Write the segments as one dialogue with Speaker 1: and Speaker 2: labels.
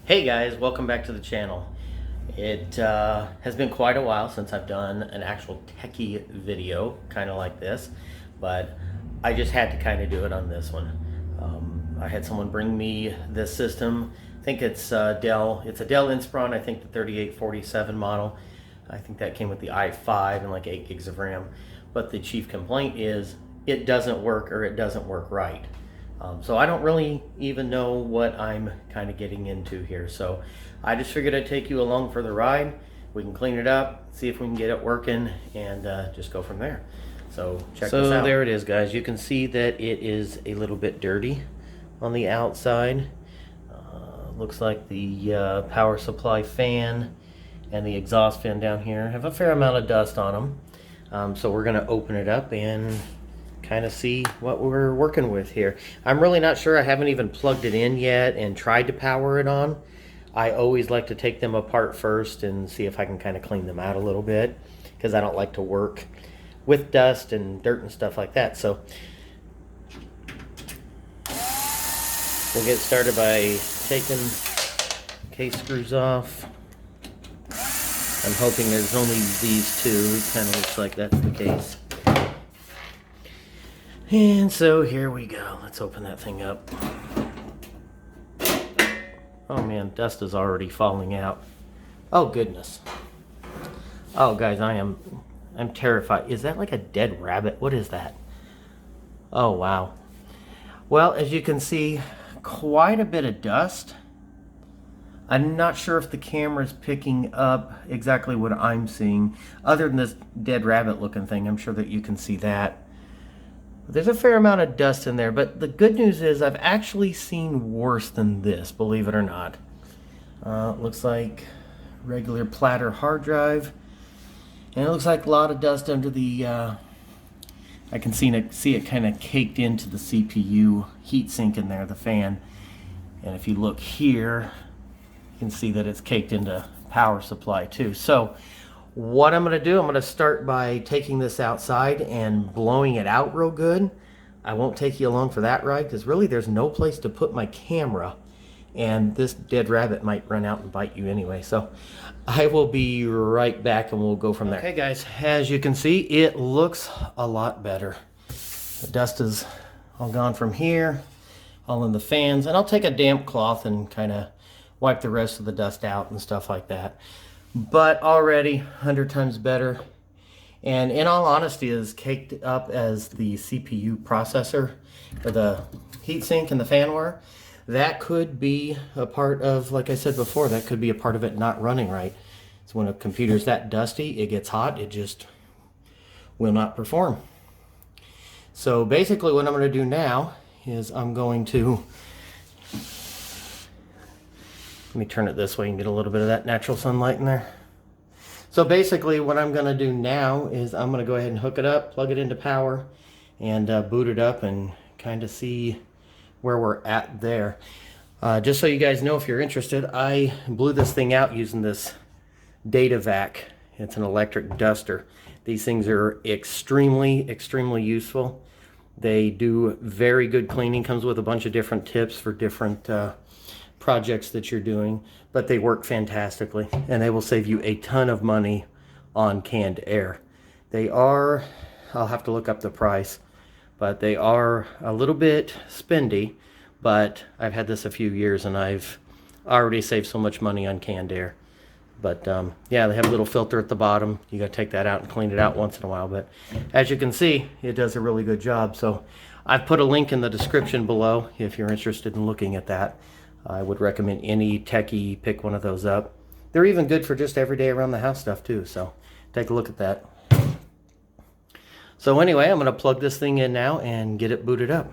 Speaker 1: Hey guys, welcome back to the channel. It has been quite a while since I've done an actual techie video, kind of like this, but I just had to kind of do it on this one. I had someone bring me this system. I think it's Dell. It's a Dell Inspiron, I think the 3847 model. I think that came with the i5 and like 8 gigs of RAM. But the chief complaint is it doesn't work, or it doesn't work right. So I don't really even know what I'm kind of getting into here. So I just figured I'd take you along for the ride. We can clean it up, see if we can get it working, and just go from there. So check this out. So there it is, guys. You can see that it is a little bit dirty on the outside. Looks like the power supply fan and the exhaust fan down here have a fair amount of dust on them. So we're going to open it up and kind of see what we're working with here. I'm really not sure. I haven't even plugged it in yet and tried to power it on. I always like to take them apart first and see if I can kind of clean them out a little bit, because I don't like to work with dust and dirt and stuff like that. So we'll get started by taking case screws off. I'm hoping there's only these two. It kind of looks like that's the case. And so here we go. Let's open that thing up. Oh man, dust is already falling out. Oh goodness. Oh guys, I'm terrified. Is that like a dead rabbit? What is that? Oh wow. Well, as you can see, quite a bit of dust. I'm not sure if the camera's picking up exactly what I'm seeing. Other than this dead rabbit looking thing, I'm sure that you can see that. There's a fair amount of dust in there, but the good news is I've actually seen worse than this, believe it or not. Looks like regular platter hard drive, and it looks like a lot of dust under the, I can see it kind of caked into the CPU heatsink in there, the fan. And if you look here, you can see that it's caked into power supply too. So what I'm going to do, I'm going to start by taking this outside and blowing it out real good. I won't take you along for that ride because really there's no place to put my camera, and this dead rabbit might run out and bite you anyway. So I will be right back and we'll go from there. Okay guys, as you can see, it looks a lot better. The dust is all gone from here, all in the fans, and I'll take a damp cloth and kind of wipe the rest of the dust out and stuff like that. But already 100 times better, and in all honesty is caked up as the CPU processor, or the heatsink and the fan were. That could be a part of, like I said before, that could be a part of it not running right. So when a computer's that dusty, it gets hot, it just will not perform. So basically what I'm going to do now is I'm going to, let me turn it this way and get a little bit of that natural sunlight in there. So basically what I'm going to do now is I'm going to go ahead and hook it up, plug it into power, and boot it up and kind of see where we're at there. Just so you guys know, if you're interested, I blew this thing out using this data vac. It's an electric duster. These things are extremely useful. They do very good cleaning. Comes with a bunch of different tips for different projects that you're doing, but they work fantastically, and they will save you a ton of money on canned air. They are, I'll have to look up the price, but they are a little bit spendy, but I've had this a few years and I've already saved so much money on canned air. But yeah, they have a little filter at the bottom. You gotta take that out and clean it out once in a while, but as you can see, it does a really good job. So I've put a link in the description below if you're interested in looking at that. I would recommend any techie pick one of those up. They're even good for just everyday around the house stuff too, so take a look at that. So anyway, I'm going to plug this thing in now and get it booted up.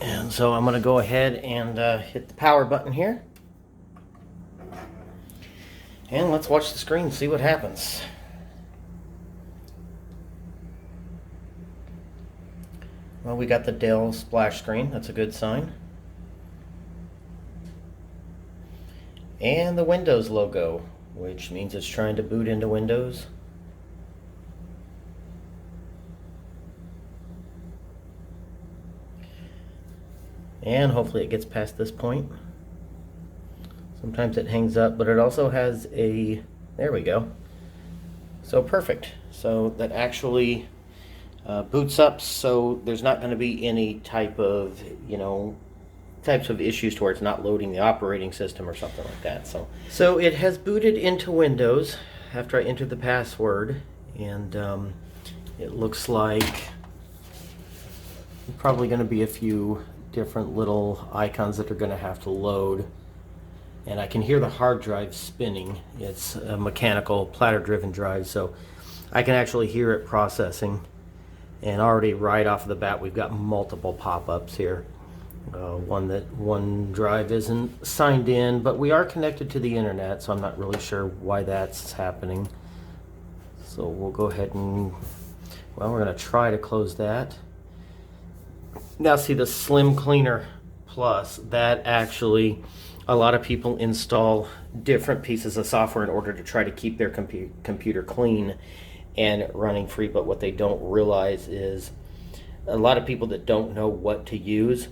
Speaker 1: And so I'm going to go ahead and hit the power button here. And let's watch the screen, see what happens. Well, we got the Dell splash screen, that's a good sign. And the Windows logo, which means it's trying to boot into Windows. And hopefully it gets past this point. Sometimes it hangs up, but it also has a, there we go. So perfect. So that actually boots up, so there's not going to be any type of, types of issues to where it's not loading the operating system or something like that. So it has booted into Windows after I entered the password, and it looks like probably going to be a few different little icons that are going to have to load. And I can hear the hard drive spinning. It's a mechanical platter driven drive, so I can actually hear it processing. And already right off the bat we've got multiple pop-ups here. One drive isn't signed in, but we are connected to the internet, so I'm not really sure why that's happening. So we'll go ahead and, well, we're going to try to close that. Now see the Slim Cleaner Plus, that actually, a lot of people install different pieces of software in order to try to keep their computer clean and running free, but what they don't realize is a lot of people that don't know what to use,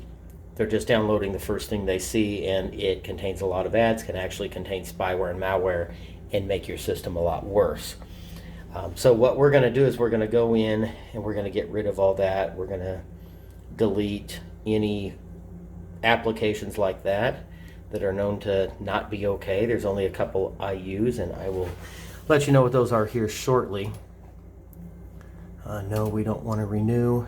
Speaker 1: they're just downloading the first thing they see, and it contains a lot of ads, can actually contain spyware and malware and make your system a lot worse. So what we're going to do is we're going to go in and we're going to get rid of all that. We're going to delete any applications like that are known to not be okay. There's only a couple I use, and I will let you know what those are here shortly. No, we don't want to renew.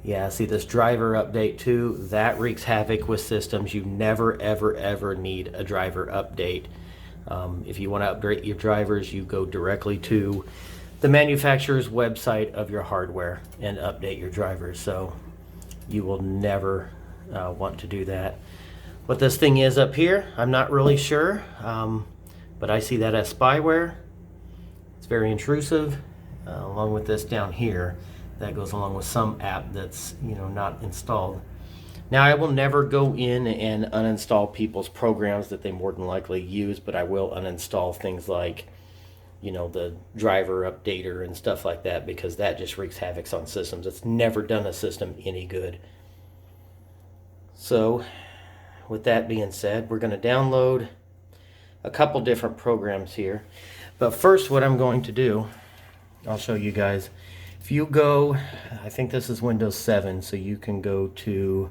Speaker 1: Yeah, see this driver update too, that wreaks havoc with systems. You never, ever, ever need a driver update. If you want to update your drivers, you go directly to the manufacturer's website of your hardware and update your drivers. So you will never want to do that. What this thing is up here, I'm not really sure, but I see that as spyware. It's very intrusive, along with this down here. That goes along with some app that's not installed. Now I will never go in and uninstall people's programs that they more than likely use, but I will uninstall things like the driver updater and stuff like that, because that just wreaks havoc on systems. It's never done a system any good. So with that being said, we're going to download a couple different programs here. But first, what I'm going to do, I'll show you guys. If you go, I think this is Windows 7, so you can go to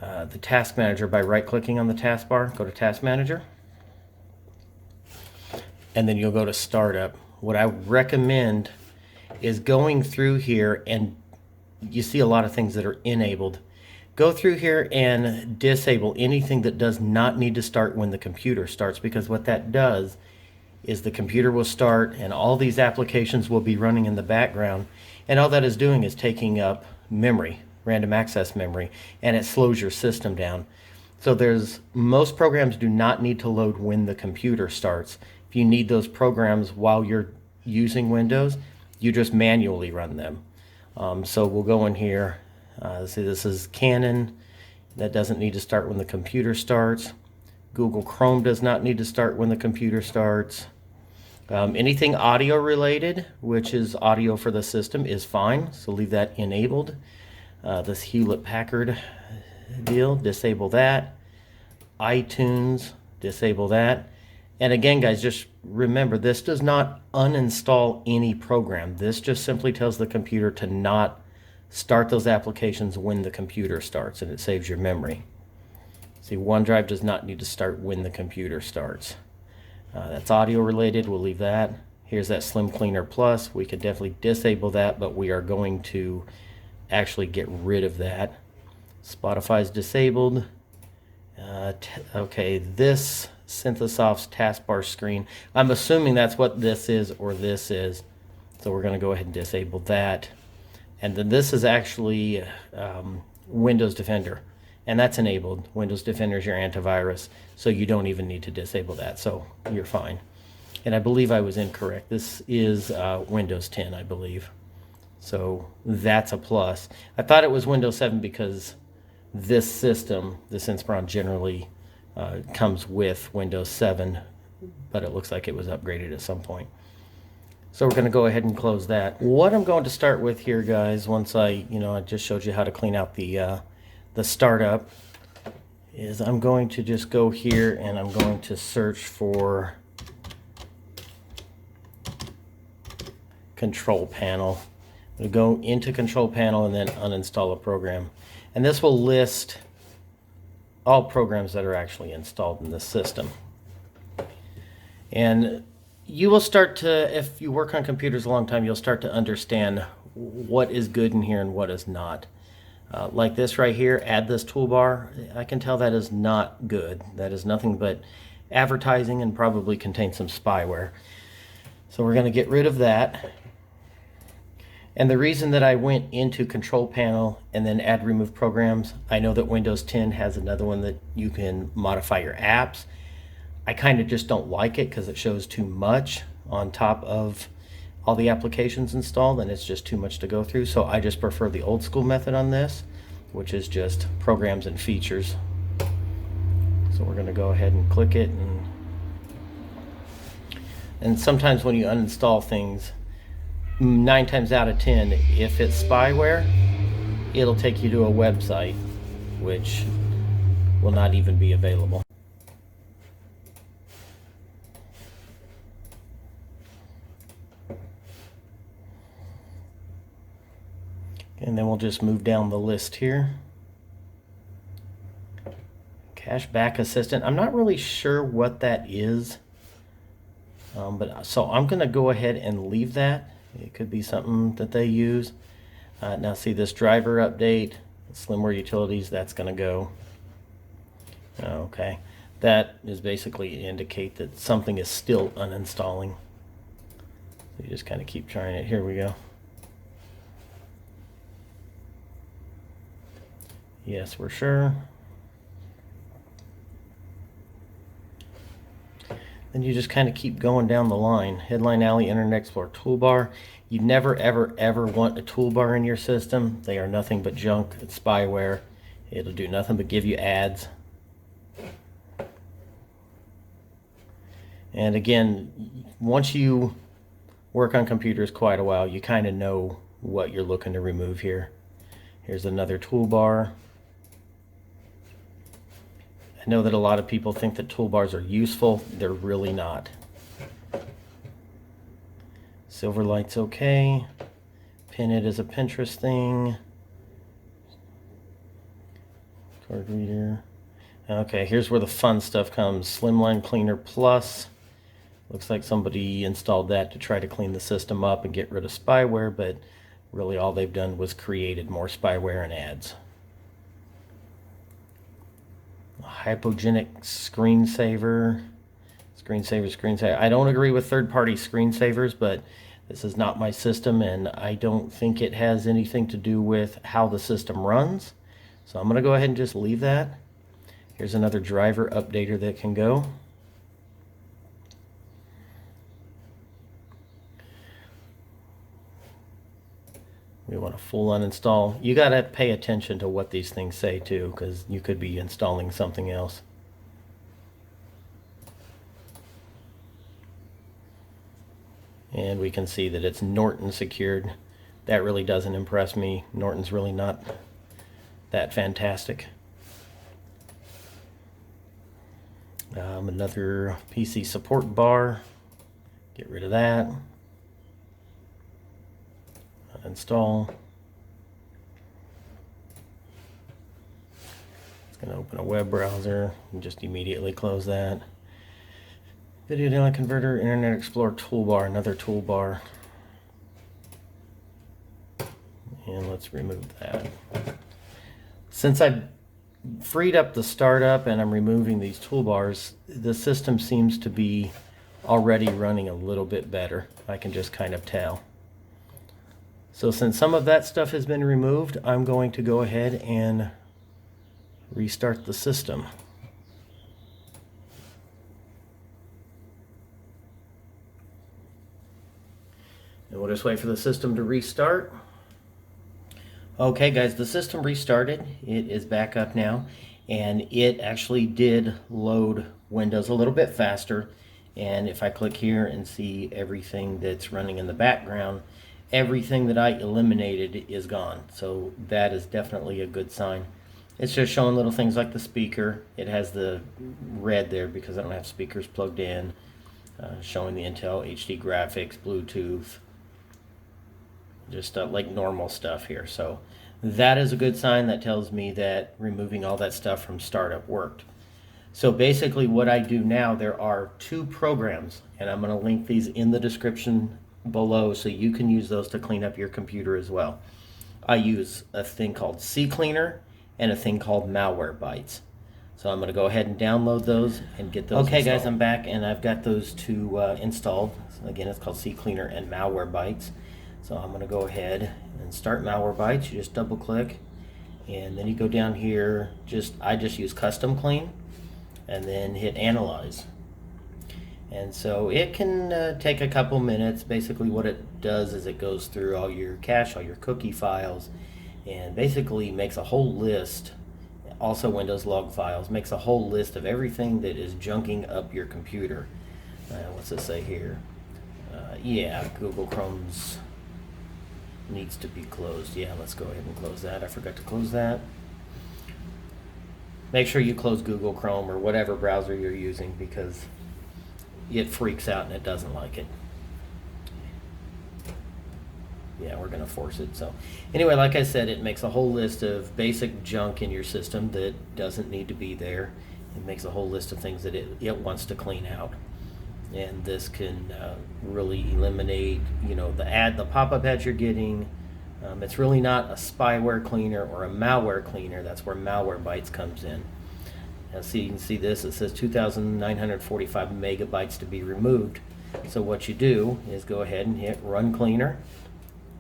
Speaker 1: the Task Manager by right-clicking on the taskbar. Go to Task Manager, and then you'll go to Startup. What I recommend is going through here, and you see a lot of things that are enabled. Go through here and disable anything that does not need to start when the computer starts, because what that does is the computer will start and all these applications will be running in the background, and all that is doing is taking up memory, random access memory, and it slows your system down. So most programs do not need to load when the computer starts. If you need those programs while you're using Windows, you just manually run them. So we'll go in here. See, this is Canon. That doesn't need to start when the computer starts. Google Chrome does not need to start when the computer starts. Anything audio related, which is audio for the system, is fine, so leave that enabled. This Hewlett-Packard deal, disable that. iTunes, disable that. And again, guys, just remember, this does not uninstall any program. This just simply tells the computer to not start those applications when the computer starts, and it saves your memory. See, OneDrive does not need to start when the computer starts. That's audio related, we'll leave that. Here's that Slim Cleaner Plus. We could definitely disable that, but we are going to actually get rid of that. Spotify's disabled. Okay, this Synthesoft's taskbar screen, I'm assuming that's what this is or this is. So we're going to go ahead and disable that. And then this is actually Windows Defender, and that's enabled. Windows Defender is your antivirus, so you don't even need to disable that, so you're fine. And I believe I was incorrect. This is Windows 10, I believe. So that's a plus. I thought it was Windows 7 because this system, this Inspiron, generally comes with Windows 7, but it looks like it was upgraded at some point. So we're going to go ahead and close that. What I'm going to start with here, guys, once I just showed you how to clean out the startup, is I'm going to just go here and I'm going to search for control panel. I'm going to go into control panel and then uninstall a program. And this will list all programs that are actually installed in the system. And you will start to, if you work on computers a long time, you'll start to understand what is good in here and what is not. Like this right here, add this toolbar, I can tell that is not good. That is nothing but advertising and probably contains some spyware. So we're going to get rid of that. And the reason that I went into control panel and then add remove programs, I know that Windows 10 has another one that you can modify your apps. I kind of just don't like it because it shows too much on top of all the applications installed, and it's just too much to go through. So I just prefer the old school method on this, which is just programs and features. So we're going to go ahead and click it, and sometimes when you uninstall things, 9 times out of 10, if it's spyware, it'll take you to a website which will not even be available. And then we'll just move down the list here. Cashback Assistant. I'm not really sure what that is. So I'm going to go ahead and leave that. It could be something that they use. Now see this driver update, Slimware Utilities, that's going to go. Okay. That is basically to indicate that something is still uninstalling. So you just kind of keep trying it. Here we go. Yes, we're sure. Then you just kind of keep going down the line. Headline Alley, Internet Explorer toolbar. You never, ever, ever want a toolbar in your system. They are nothing but junk. It's spyware. It'll do nothing but give you ads. And again, once you work on computers quite a while, you kind of know what you're looking to remove here. Here's another toolbar. I know that a lot of people think that toolbars are useful. They're really not. Silverlight's okay. Pin it as a Pinterest thing. Card reader. Okay, here's where the fun stuff comes. Slimline Cleaner Plus. Looks like somebody installed that to try to clean the system up and get rid of spyware, but really all they've done was created more spyware and ads. Hypogenic screensaver. I don't agree with third-party screensavers, but this is not my system, and I don't think it has anything to do with how the system runs. So I'm going to go ahead and just leave that. Here's another driver updater that can go. We want a full uninstall. You got to pay attention to what these things say too, because you could be installing something else. And we can see that it's Norton secured. That really doesn't impress me. Norton's really not that fantastic. Another PC support bar. Get rid of that. Install. It's going to open a web browser and just immediately close that. Video download converter, Internet Explorer toolbar, another toolbar. And let's remove that. Since I've freed up the startup and I'm removing these toolbars, the system seems to be already running a little bit better. I can just kind of tell. So since some of that stuff has been removed, I'm going to go ahead and restart the system. And we'll just wait for the system to restart. Okay guys, the system restarted. It is back up now, and it actually did load Windows a little bit faster. And if I click here and see everything that's running in the background, everything that I eliminated is gone. So that is definitely a good sign. It's just showing little things like the speaker. It has the red there because I don't have speakers plugged in. Showing the Intel HD graphics, Bluetooth, just like normal stuff here. So that is a good sign. That tells me that removing all that stuff from startup worked. So basically what I do now, there are 2 programs, and I'm going to link these in the description below so you can use those to clean up your computer as well. I use a thing called CCleaner and a thing called Malwarebytes. So I'm going to go ahead and download those and get those installed. Guys, I'm back and I've got those 2 installed. So again, it's called CCleaner and Malwarebytes. So I'm going to go ahead and start Malwarebytes. You just double click and then you go down here. I just use custom clean and then hit analyze. And so it can take a couple minutes. Basically what it does is it goes through all your cache, all your cookie files, and basically makes a whole list, also Windows log files, makes a whole list of everything that is junking up your computer. What's it say here? Yeah, Google Chrome's needs to be closed. Yeah, let's go ahead and close that. I forgot to close that. Make sure you close Google Chrome or whatever browser you're using because it freaks out and it doesn't like it. Yeah, we're going to force it. So anyway, like I said, it makes a whole list of basic junk in your system that doesn't need to be there. It makes a whole list of things that it wants to clean out. And this can really eliminate, the pop-up ads you're getting. It's really not a spyware cleaner or a malware cleaner. That's where Malwarebytes comes in. Now, so you can see this. It says 2,945 megabytes to be removed. So what you do is go ahead and hit Run Cleaner.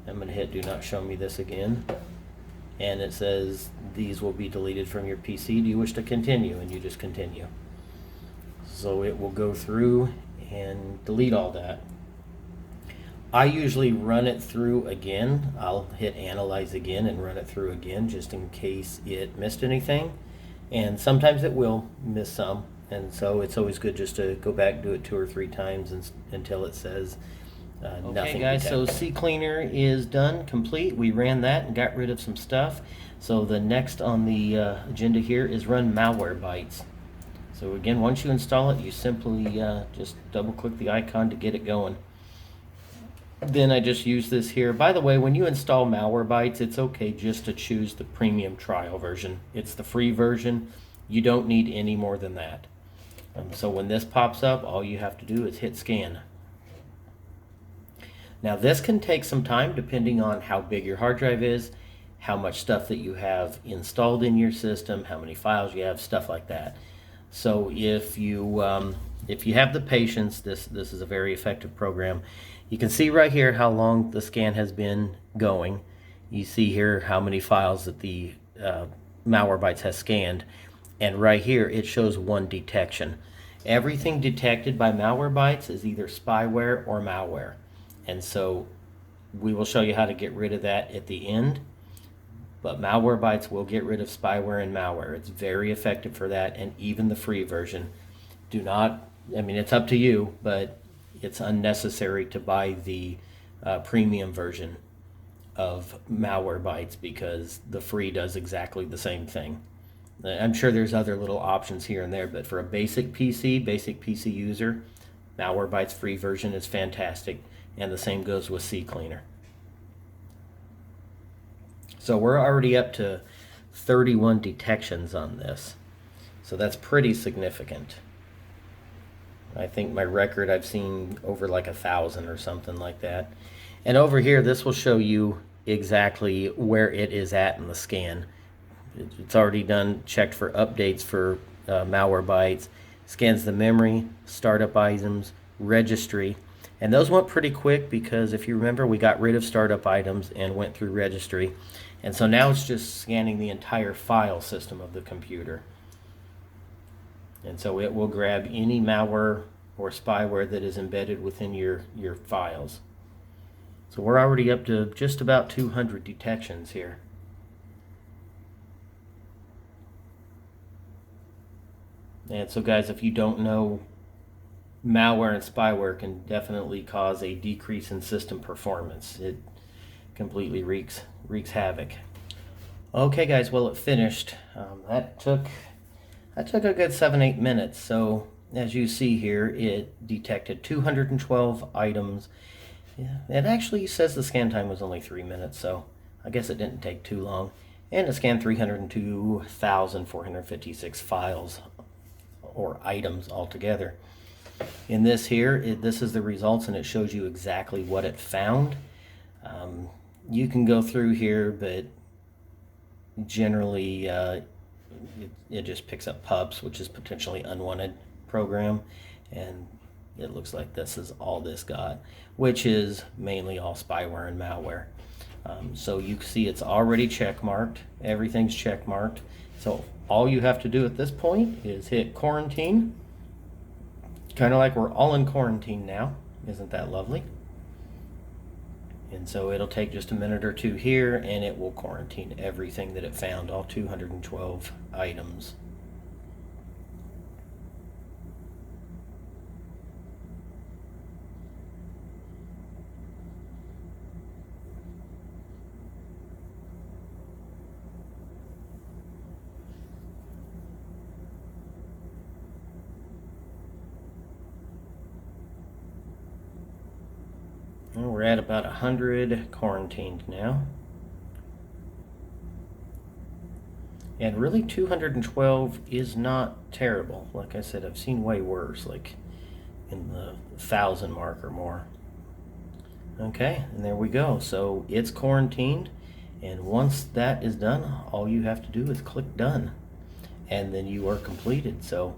Speaker 1: I'm going to hit Do Not Show Me This again. And it says these will be deleted from your PC. Do you wish to continue? And you just continue. So it will go through and delete all that. I usually run it through again. I'll hit Analyze again and run it through again just in case it missed anything. And sometimes it will miss some. And so it's always good just to go back, do it 2 or 3 times until it says nothing. Okay, guys, detected. So CCleaner is done, complete. We ran that and got rid of some stuff. So the next on the agenda here is run Malwarebytes. So again, once you install it, you simply just double click the icon to get it going. Then I just use this here. By the way, when you install Malwarebytes, it's okay just to choose the premium trial version. It's the free version. You don't need any more than that. So when this pops up, all you have to do is hit scan. Now this can take some time depending on how big your hard drive is, how much stuff that you have installed in your system, how many files you have, stuff like that. So if you have the patience, this is a very effective program. You can see right here how long the scan has been going. You see here how many files that the Malwarebytes has scanned. And right here it shows 1 detection. Everything detected by Malwarebytes is either spyware or malware. And so we will show you how to get rid of that at the end. But Malwarebytes will get rid of spyware and malware. It's very effective for that, and even the free version. It's up to you, but it's unnecessary to buy the premium version of Malwarebytes because the free does exactly the same thing. I'm sure there's other little options here and there, but for a basic PC user, Malwarebytes free version is fantastic, and the same goes with CCleaner. So we're already up to 31 detections on this. So that's pretty significant. I think my record I've seen over like 1,000 or something like that. And over here, this will show you exactly where it is at in the scan. It's already done, checked for updates for Malwarebytes, scans the memory, startup items, registry. And those went pretty quick because if you remember, we got rid of startup items and went through registry. And so now it's just scanning the entire file system of the computer. And so it will grab any malware or spyware that is embedded within your files. So we're already up to just about 200 detections here. And so guys, if you don't know, malware and spyware can definitely cause a decrease in system performance. It completely wreaks havoc. Okay guys, well it finished. That took a good 7-8 minutes. So as you see here, it detected 212 items. Yeah, it actually says the scan time was only 3 minutes, so I guess it didn't take too long. And it scanned 302,456 files or items altogether. In this here, this is the results, and it shows you exactly what it found. You can go through here, but generally it just picks up pubs, which is potentially unwanted program, and it looks like this is all this got, which is mainly all spyware and malware. So you see it's already check marked. Everything's check marked. So all you have to do at this point is hit quarantine. Kind of like we're all in quarantine now. Isn't that lovely? And so it'll take just a minute or two here, and it will quarantine everything that it found, all 212 items. And we're at about 100 quarantined now. And really 212 is not terrible. Like I said, I've seen way worse, like in the 1,000 mark or more. Okay, and there we go. So it's quarantined, and once that is done, all you have to do is click done, and then you are completed. So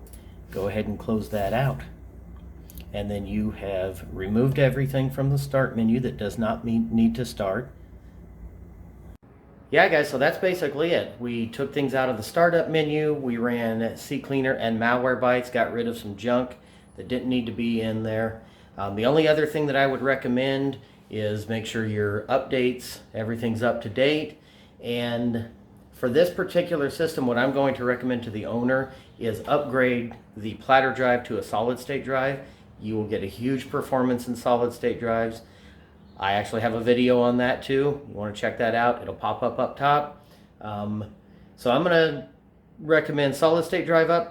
Speaker 1: go ahead and close that out. And then you have removed everything from the start menu that does not need to start. Yeah guys, so that's basically it. We took things out of the startup menu, we ran CCleaner and Malwarebytes, got rid of some junk that didn't need to be in there. The only other thing that I would recommend is make sure your updates, everything's up to date. And for this particular system, what I'm going to recommend to the owner is upgrade the platter drive to a solid state drive. You will get a huge performance in solid state drives. I actually have a video on that too. You want to check that out. It'll pop up top. So I'm going to recommend solid state drive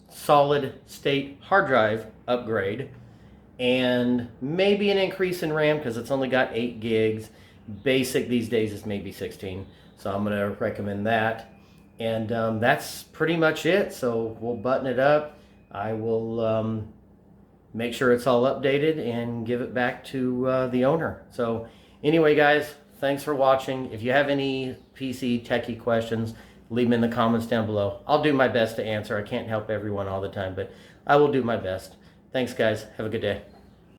Speaker 1: solid state hard drive upgrade, and maybe an increase in RAM because it's only got 8 gigs. Basic these days is maybe 16. So I'm going to recommend that. And that's pretty much it. So we'll button it up. I will make sure it's all updated and give it back to the owner. So anyway, guys, thanks for watching. If you have any PC techie questions, leave them in the comments down below. I'll do my best to answer. I can't help everyone all the time, but I will do my best. Thanks, guys. Have a good day.